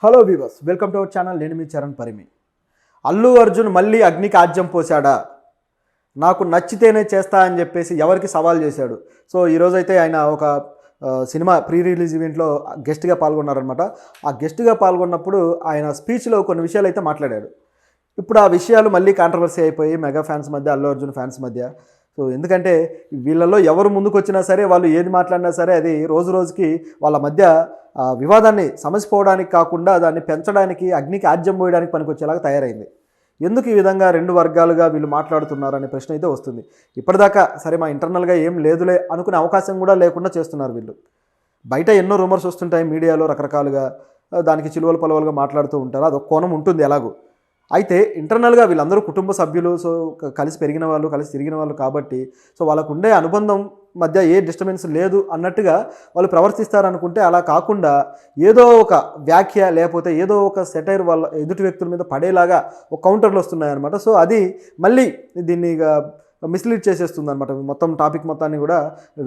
Hello weavers, welcome to our channel. నేను మీ చరణ్ పరిమి. అల్లు అర్జున్ మళ్ళీ అగ్నికి ఆజ్యం పోశాడా? నాకు నచ్చితేనే చేస్తా అని చెప్పేసి ఎవరికి సవాల్ చేశాడు. సో ఈరోజైతే ఆయన ఒక సినిమా ప్రీ రిలీజ్ ఈవెంట్లో గెస్ట్గా పాల్గొన్నారనమాట. ఆ గెస్ట్గా పాల్గొన్నప్పుడు ఆయన స్పీచ్లో కొన్ని విషయాలు అయితే మాట్లాడాడు. ఇప్పుడు ఆ విషయాలు మళ్ళీ కాంట్రవర్సీ అయిపోయి మెగా ఫ్యాన్స్ మధ్య, అల్లు అర్జున్ ఫ్యాన్స్ మధ్య. సో ఎందుకంటే వీళ్ళల్లో ఎవరు ముందుకు వచ్చినా సరే, వాళ్ళు ఏది మాట్లాడినా సరే అది రోజు రోజుకి వాళ్ళ మధ్య వివాదాన్ని సమసిపోవడానికి కాకుండా దాన్ని పెంచడానికి, అగ్నికి ఆజ్యం పోయడానికి పనికొచ్చేలాగా తయారైంది. ఎందుకు ఈ విధంగా రెండు వర్గాలుగా వీళ్ళు మాట్లాడుతున్నారు అనే ప్రశ్న అయితే వస్తుంది. ఇప్పటిదాకా సరే మా ఇంటర్నల్గా ఏం లేదులే అనుకునే అవకాశం కూడా లేకుండా చేస్తున్నారు వీళ్ళు. బయట ఎన్నో రూమర్స్ వస్తుంటాయి మీడియాలో రకరకాలుగా, దానికి చిలువలు పలువలుగా మాట్లాడుతూ ఉంటారు. అదొక కోణం ఉంటుంది ఎలాగో. అయితే ఇంటర్నల్గా వీళ్ళందరూ కుటుంబ సభ్యులు, సో కలిసి పెరిగిన వాళ్ళు, కలిసి తిరిగిన వాళ్ళు కాబట్టి సో వాళ్ళకు ఉండే అనుబంధం మధ్య ఏ డిస్టర్బెన్స్ లేదు అన్నట్టుగా వాళ్ళు ప్రవర్తిస్తారనుకుంటే, అలా కాకుండా ఏదో ఒక వ్యాఖ్య లేకపోతే ఏదో ఒక సెటైర్ వాళ్ళ ఎదుటి వ్యక్తుల మీద పడేలాగా ఒక కౌంటర్లు వస్తున్నాయన్నమాట. సో అది మళ్ళీ దీన్ని మిస్లీడ్ చేసేస్తుంది అనమాట. మొత్తం టాపిక్ మొత్తాన్ని కూడా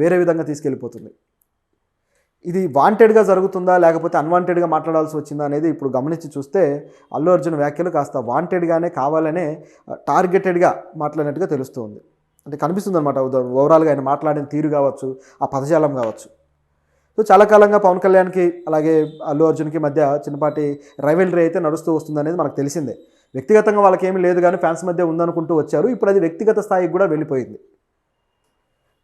వేరే విధంగా తీసుకెళ్ళిపోతుంది. ఇది వాంటెడ్గా జరుగుతుందా లేకపోతే అన్వాంటెడ్గా మాట్లాడాల్సి వచ్చిందా అనేది ఇప్పుడు గమనించి చూస్తే అల్లు అర్జున్ వ్యాఖ్యలు కాస్త వాంటెడ్గానే, కావాలనే టార్గెటెడ్గా మాట్లాడినట్టుగా తెలుస్తుంది. అంటే కనిపిస్తుంది అనమాట. ఓవరాల్గా ఆయన మాట్లాడిన తీరు కావచ్చు, ఆ పదజాలం కావచ్చు. సో చాలా కాలంగా పవన్ కళ్యాణ్కి అలాగే అల్లు అర్జున్కి మధ్య చిన్నపాటి రైవల్రీ అయితే నడుస్తూ వస్తుంది అనేది మనకు తెలిసిందే. వ్యక్తిగతంగా వాళ్ళకేమీ లేదు కానీ ఫ్యాన్స్ మధ్య ఉందనుకుంటూ వచ్చారు. ఇప్పుడు అది వ్యక్తిగత స్థాయికి కూడా వెళ్ళిపోయింది.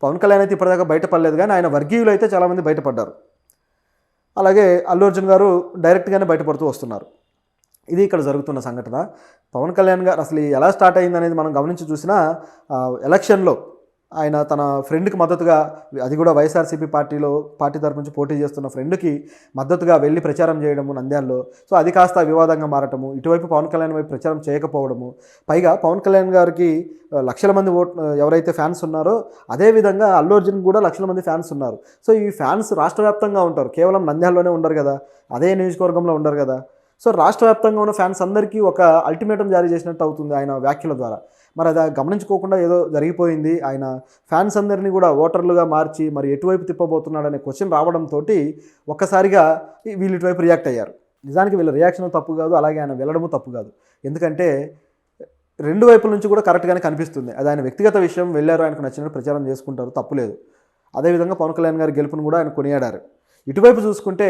పవన్ కళ్యాణ్ అయితే ఇప్పటిదాకా బయటపడలేదు కానీ ఆయన వర్గీయులు అయితే చాలామంది బయటపడ్డారు. అలాగే అల్లు అర్జున్ గారు డైరెక్ట్గానే బయటపడుతూ వస్తున్నారు. ఇది ఇక్కడ జరుగుతున్న సంఘటన. పవన్ కళ్యాణ్ గారు అసలు ఎలా స్టార్ట్ అయింది అనేది మనం గమనించి చూసినా, ఎలక్షన్లో ఆయన తన ఫ్రెండ్కి మద్దతుగా, అది కూడా వైఎస్ఆర్సీపీ పార్టీ తరపు నుంచి పోటీ చేస్తున్న ఫ్రెండ్కి మద్దతుగా వెళ్ళి ప్రచారం చేయడము నంద్యాలలో. సో అది కాస్త వివాదంగా మారటము, ఇటువైపు పవన్ కళ్యాణ్ వైపు ప్రచారం చేయకపోవడము, పైగా పవన్ కళ్యాణ్ గారికి లక్షల మంది ఎవరైతే ఫ్యాన్స్ ఉన్నారో అదేవిధంగా అల్లు అర్జున్ కూడా లక్షల మంది ఫ్యాన్స్ ఉన్నారు. సో ఈ ఫ్యాన్స్ రాష్ట్ర వ్యాప్తంగా ఉంటారు, కేవలం నంద్యాలలోనే ఉండరు కదా, అదే నియోజకవర్గంలో ఉండరు కదా. సో రాష్ట్ర వ్యాప్తంగా ఉన్న ఫ్యాన్స్ అందరికీ ఒక అల్టిమేటం జారీ చేసినట్టు అవుతుంది ఆయన వ్యాఖ్యల ద్వారా. మరి అది గమనించుకోకుండా ఏదో జరిగిపోయింది. ఆయన ఫ్యాన్స్ అందరినీ కూడా ఓటర్లుగా మార్చి మరి ఎటువైపు తిప్పబోతున్నాడనే క్వశ్చన్ రావడంతో ఒక్కసారిగా వీళ్ళు ఇటువైపు రియాక్ట్ అయ్యారు. నిజానికి వీళ్ళ రియాక్షన్ తప్పు కాదు, అలాగే ఆయన వెళ్ళడము తప్పు కాదు. ఎందుకంటే రెండు వైపుల నుంచి కూడా కరెక్ట్గానే కనిపిస్తుంది. అది ఆయన వ్యక్తిగత విషయం, వెళ్ళారు, ఆయనకు నచ్చినట్టు ప్రచారం చేసుకుంటారు, తప్పులేదు. అదేవిధంగా పవన్ కళ్యాణ్ గారి గెలుపును కూడా ఆయన కొనియాడారు. ఇటువైపు చూసుకుంటే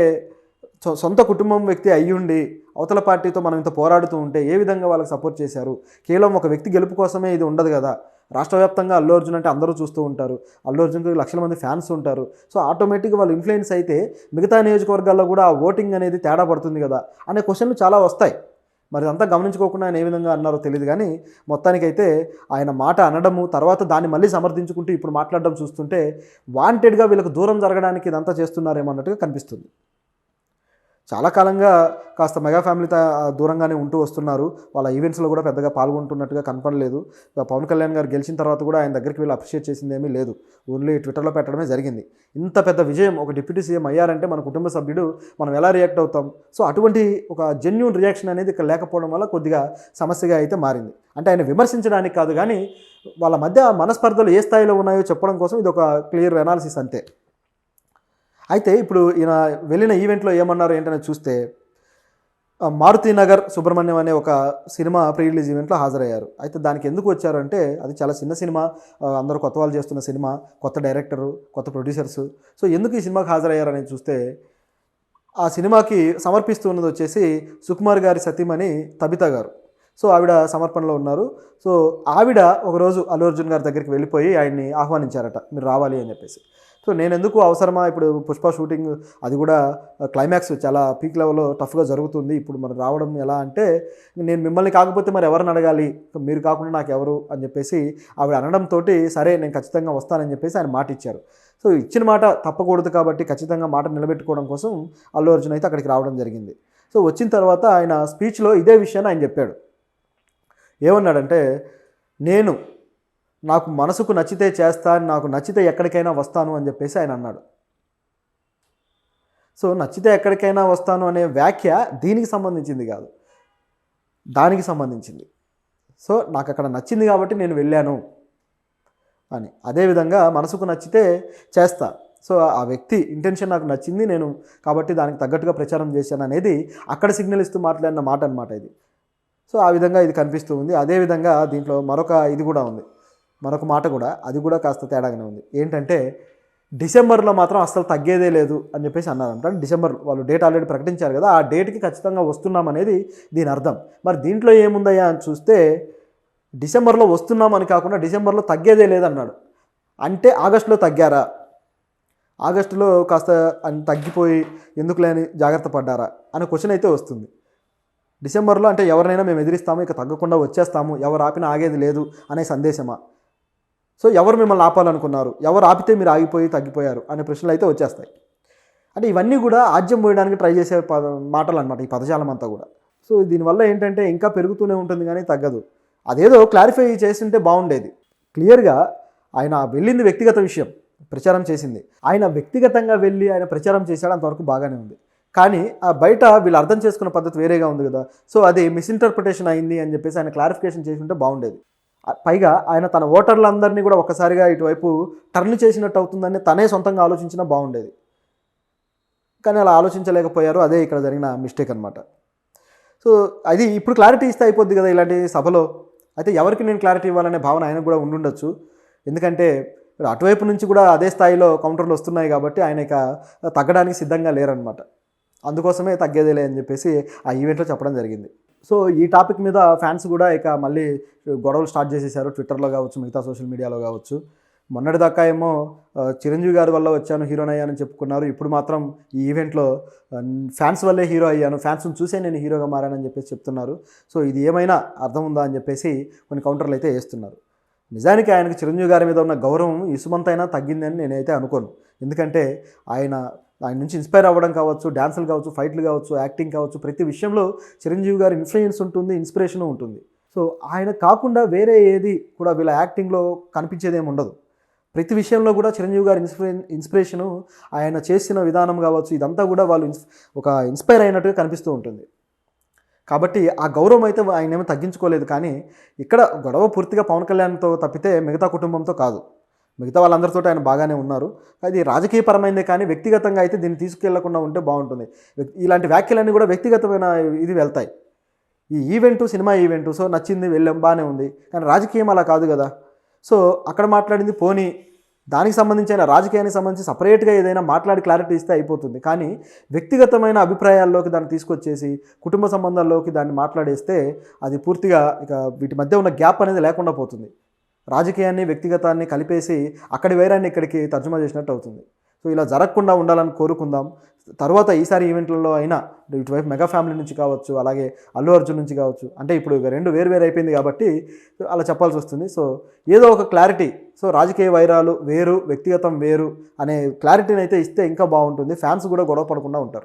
సొంత కుటుంబం వ్యక్తి అయ్యుండి అవతల పార్టీతో మనం ఇంత పోరాడుతూ ఉంటే ఏ విధంగా వాళ్ళకి సపోర్ట్ చేశారు? కేవలం ఒక వ్యక్తి గెలుపు కోసమే ఇది ఉండదు కదా. రాష్ట్ర వ్యాప్తంగా అల్లు అర్జున్ అంటే అందరూ చూస్తూ ఉంటారు, అల్లు అర్జున్కి లక్షల మంది ఫ్యాన్స్ ఉంటారు. సో ఆటోమేటిక్గా వాళ్ళు ఇన్ఫ్లుయెన్స్ అయితే మిగతా నియోజకవర్గాల్లో కూడా ఆ ఓటింగ్ అనేది తేడా పడుతుంది కదా అనే క్వశ్చన్లు చాలా వస్తాయి. మరి అంతా గమనించుకోకుండా ఆయన ఏ విధంగా అన్నారో తెలియదు కానీ మొత్తానికైతే ఆయన మాట అనడము, తర్వాత దాన్ని మళ్ళీ సమర్థించుకుంటూ ఇప్పుడు మాట్లాడడం చూస్తుంటే వాంటెడ్గా వీళ్ళకు దూరం జరగడానికి ఇదంతా చేస్తున్నారేమో అన్నట్టుగా కనిపిస్తుంది. చాలా కాలంగా కాస్త మెగా ఫ్యామిలీతో దూరంగానే ఉంటూ వస్తున్నారు. వాళ్ళ ఈవెంట్స్లో కూడా పెద్దగా పాల్గొంటున్నట్టుగా కనపడలేదు. పవన్ కళ్యాణ్ గారు గెలిచిన తర్వాత కూడా ఆయన దగ్గరికి వెళ్ళి అప్రిషియేట్ చేసింది ఏమీ లేదు, ఓన్లీ ట్విట్టర్లో పెట్టడమే జరిగింది. ఇంత పెద్ద విజయం, ఒక డిప్యూటీ సీఎం అయ్యారంటే మన కుటుంబ సభ్యుడు, మనం ఎలా రియాక్ట్ అవుతాం? సో అటువంటి ఒక జెన్యూన్ రియాక్షన్ అనేది ఇక్కడ లేకపోవడం వల్ల కొద్దిగా సమస్యగా అయితే మారింది. అంటే ఆయన విమర్శించడానికి కాదు కానీ వాళ్ళ మధ్య మనస్పర్ధలు ఏ స్థాయిలో ఉన్నాయో చెప్పడం కోసం ఇది ఒక క్లియర్ అనాలిసిస్ అంతే. అయితే ఇప్పుడు ఈయన వెళ్ళిన ఈవెంట్లో ఏమన్నారు ఏంటనేది చూస్తే, మారుతినగర్ సుబ్రహ్మణ్యం అనే ఒక సినిమా ప్రీ రిలీజ్ ఈవెంట్లో హాజరయ్యారు. అయితే దానికి ఎందుకు వచ్చారంటే అది చాలా చిన్న సినిమా, అందరూ కొత్త వాళ్ళు చేస్తున్న సినిమా, కొత్త డైరెక్టరు, కొత్త ప్రొడ్యూసర్స్. సో ఎందుకు ఈ సినిమాకి హాజరయ్యారనేది చూస్తే, ఆ సినిమాకి సమర్పిస్తున్నది వచ్చేసి సుకుమార్ గారి సతీమణి తబితా గారు. సో ఆవిడ సమర్పణలో ఉన్నారు. సో ఆవిడ ఒకరోజు అల్లు అర్జున్ గారి దగ్గరికి వెళ్ళిపోయి ఆయన్ని ఆహ్వానించారట, మీరు రావాలి అని చెప్పేసి. సో నేను ఎందుకు అవసరమా, ఇప్పుడు పుష్ప షూటింగ్ అది కూడా క్లైమాక్స్ చాలా పీక్ లెవెల్లో టఫ్గా జరుగుతుంది, ఇప్పుడు మరి రావడం ఎలా అంటే, నేను మిమ్మల్ని కాకపోతే మరి ఎవరిని అడగాలి, మీరు కాకుండా నాకు ఎవరు అని చెప్పేసి ఆవిడ అనడంతో సరే నేను ఖచ్చితంగా వస్తానని చెప్పేసి ఆయన మాట ఇచ్చారు. సో ఇచ్చిన మాట తప్పకూడదు కాబట్టి ఖచ్చితంగా మాట నిలబెట్టుకోవడం కోసం అల్లు అర్జున్ అయితే అక్కడికి రావడం జరిగింది. సో వచ్చిన తర్వాత ఆయన స్పీచ్లో ఇదే విషయాన్ని ఆయన చెప్పాడు. ఏమన్నాడంటే, నాకు మనసుకు నచ్చితే చేస్తాను, నాకు నచ్చితే ఎక్కడికైనా వస్తాను అని చెప్పేసి ఆయన అన్నాడు. సో నచ్చితే ఎక్కడికైనా వస్తాను అనే వ్యాఖ్య దీనికి సంబంధించింది కాదు, దానికి సంబంధించింది. సో నాకు అక్కడ నచ్చింది కాబట్టి నేను వెళ్ళాను అని. అదేవిధంగా మనసుకు నచ్చితే చేస్తా. సో ఆ వ్యక్తి ఇంటెన్షన్ నాకు నచ్చింది, నేను కాబట్టి దానికి తగ్గట్టుగా ప్రచారం చేశాను అనేది అక్కడ సిగ్నల్ ఇస్తూ మాట్లాడిన మాట అనమాట ఇది. సో ఆ విధంగా ఇది కనిపిస్తూ ఉంది. అదేవిధంగా దీంట్లో మరొక ఇది కూడా ఉంది, మరొక మాట కూడా, అది కూడా కాస్త తేడాగానే ఉంది. ఏంటంటే డిసెంబర్లో మాత్రం అస్సలు తగ్గేదే లేదు అని చెప్పేసి అన్నారంట. డిసెంబర్ వాళ్ళు డేట్ ఆల్రెడీ ప్రకటించారు కదా, ఆ డేట్కి ఖచ్చితంగా వస్తున్నాం అనేది దీని అర్థం. మరి దీంట్లో ఏముందయ్యా అని చూస్తే డిసెంబర్లో వస్తున్నామని కాకుండా డిసెంబర్లో తగ్గేదే లేదన్నాడు. అంటే ఆగస్టులో తగ్గారా, ఆగస్టులో కాస్త తగ్గిపోయి ఎందుకులే అని జాగ్రత్త పడ్డారా అనే క్వశ్చన్ అయితే వస్తుంది. డిసెంబర్లో అంటే ఎవరినైనా మేము ఎదిరిస్తాము, ఇక తగ్గకుండా వచ్చేస్తాము, ఎవరు ఆపినా ఆగేది లేదు అనే సందేశమా? సో ఎవరు మిమ్మల్ని ఆపాలనుకున్నారు, ఎవరు ఆపితే మీరు ఆగిపోయి తగ్గిపోయారు అనే ప్రశ్నలు అయితే వచ్చేస్తాయి. అంటే ఇవన్నీ కూడా ఆజ్యం పోయడానికి ట్రై చేసే మాటలు అనమాట ఈ పదజాలం అంతా కూడా. సో దీనివల్ల ఏంటంటే ఇంకా పెరుగుతూనే ఉంటుంది కానీ తగ్గదు. అదేదో క్లారిఫై చేస్తుంటే బాగుండేది. క్లియర్గా ఆయన వెళ్ళింది వ్యక్తిగత విషయం, ప్రచారం చేసింది ఆయన వ్యక్తిగతంగా వెళ్ళి ఆయన ప్రచారం చేశాడు, అంతవరకు బాగానే ఉంది. కానీ ఆ బయట వీళ్ళు అర్థం చేసుకున్న పద్ధతి వేరేగా ఉంది కదా, సో అది మిస్ఇంటర్ప్రిటేషన్ అయింది అని చెప్పేసి ఆయన క్లారిఫికేషన్ చేసుకుంటే బాగుండేది. పైగా ఆయన తన ఓటర్లందరినీ కూడా ఒక్కసారిగా ఇటువైపు టర్న్ చేసినట్టు అవుతుందని తనే సొంతంగా ఆలోచించినా బాగుండేది. కానీ అలా ఆలోచించలేకపోయారు, అదే ఇక్కడ జరిగిన మిస్టేక్ అనమాట. సో అది ఇప్పుడు క్లారిటీ ఇస్తే అయిపోద్ది కదా ఇలాంటి సభలో. అయితే ఎవరికి నేను క్లారిటీ ఇవ్వాలనే భావన ఆయనకు కూడా ఉండుండొచ్చు. ఎందుకంటే అటువైపు నుంచి కూడా అదే స్థాయిలో కౌంటర్లు వస్తున్నాయి కాబట్టి ఆయన ఇక తగ్గడానికి సిద్ధంగా లేరనమాట. అందుకోసమే తగ్గేదేలే అని చెప్పేసి ఆ ఈవెంట్లో చెప్పడం జరిగింది. సో ఈ టాపిక్ మీద ఫ్యాన్స్ కూడా ఇక మళ్ళీ గొడవలు స్టార్ట్ చేసేసారు, ట్విట్టర్లో కావచ్చు, మిగతా సోషల్ మీడియాలో కావచ్చు. మొన్నటిదాకా ఏమో చిరంజీవి గారి వల్ల వచ్చాను, హీరోని అయ్యానని చెప్పుకున్నారు. ఇప్పుడు మాత్రం ఈ ఈవెంట్లో ఫ్యాన్స్ వల్లే హీరో అయ్యాను, ఫ్యాన్స్ని చూసే నేను హీరోగా మారానని చెప్పేసి చెప్తున్నారు. సో ఇది ఏమైనా అర్థం ఉందా అని చెప్పేసి కొన్ని కౌంటర్లు అయితే వేస్తున్నారు. నిజానికి ఆయనకు చిరంజీవి గారి మీద ఉన్న గౌరవం ఇసుమంతైనా తగ్గిందని నేనైతే అనుకోను. ఎందుకంటే ఆయన నుంచి ఇన్స్పైర్ అవ్వడం కావచ్చు, డ్యాన్సులు కావచ్చు, ఫైట్లు కావచ్చు, యాక్టింగ్ కావచ్చు, ప్రతి విషయంలో చిరంజీవి గారి ఇన్ఫ్లుయెన్స్ ఉంటుంది, ఇన్స్పిరేషన్ ఉంటుంది. సో ఆయన కాకుండా వేరే ఏది కూడా వీళ్ళ యాక్టింగ్లో కనిపించేదేమి ఉండదు. ప్రతి విషయంలో కూడా చిరంజీవి గారి ఇన్స్పిరేషను, ఆయన చేసిన విధానం కావచ్చు, ఇదంతా కూడా వాళ్ళు ఒక ఇన్స్పైర్ అయినట్టుగా కనిపిస్తూ ఉంటుంది. కాబట్టి ఆ గౌరవం అయితే ఆయన ఏమీ తగ్గించుకోలేదు. కానీ ఇక్కడ గొడవ పూర్తిగా పవన్ కళ్యాణ్తో తప్పితే మిగతా కుటుంబంతో కాదు. మిగతా వాళ్ళందరితో ఆయన బాగానే ఉన్నారు. అది రాజకీయపరమైందే కానీ వ్యక్తిగతంగా అయితే దీన్ని తీసుకెళ్లకుండా ఉంటే బాగుంటుంది. ఇలాంటి వ్యాఖ్యలన్నీ కూడా వ్యక్తిగతమైన ఇది వెళ్తాయి. ఈ ఈవెంటు సినిమా ఈవెంటు, సో నచ్చింది వెళ్ళాం, బాగానే ఉంది. కానీ రాజకీయం అలా కాదు కదా. సో అక్కడ మాట్లాడింది పోనీ దానికి సంబంధించిన రాజకీయానికి సంబంధించి సపరేట్గా ఏదైనా మాట్లాడి క్లారిటీ ఇస్తే అయిపోతుంది. కానీ వ్యక్తిగతమైన అభిప్రాయాల్లోకి దాన్ని తీసుకొచ్చేసి కుటుంబ సంబంధాల్లోకి దాన్ని మాట్లాడేస్తే అది పూర్తిగా ఇక వీటి మధ్య ఉన్న గ్యాప్ అనేది లేకుండా పోతుంది. రాజకీయాన్ని వ్యక్తిగతాన్ని కలిపేసి అక్కడి వైరాన్ని ఇక్కడికి తర్జుమా చేసినట్టు అవుతుంది. సో ఇలా జరగకుండా ఉండాలని కోరుకుందాం. తర్వాత ఈసారి ఈవెంట్లలో అయినా ఇటువైపు మెగా ఫ్యామిలీ నుంచి కావచ్చు, అలాగే అల్లు అర్జున్ నుంచి కావచ్చు, అంటే ఇప్పుడు రెండు వేరు అయిపోయింది కాబట్టి అలా చెప్పాల్సి వస్తుంది. సో ఏదో ఒక క్లారిటీ, సో రాజకీయ వైరాలు వేరు, వ్యక్తిగతం వేరు అనే క్లారిటీని అయితే ఇస్తే ఇంకా బాగుంటుంది. ఫ్యాన్స్ కూడా గొడవ పడకుండా ఉంటారు.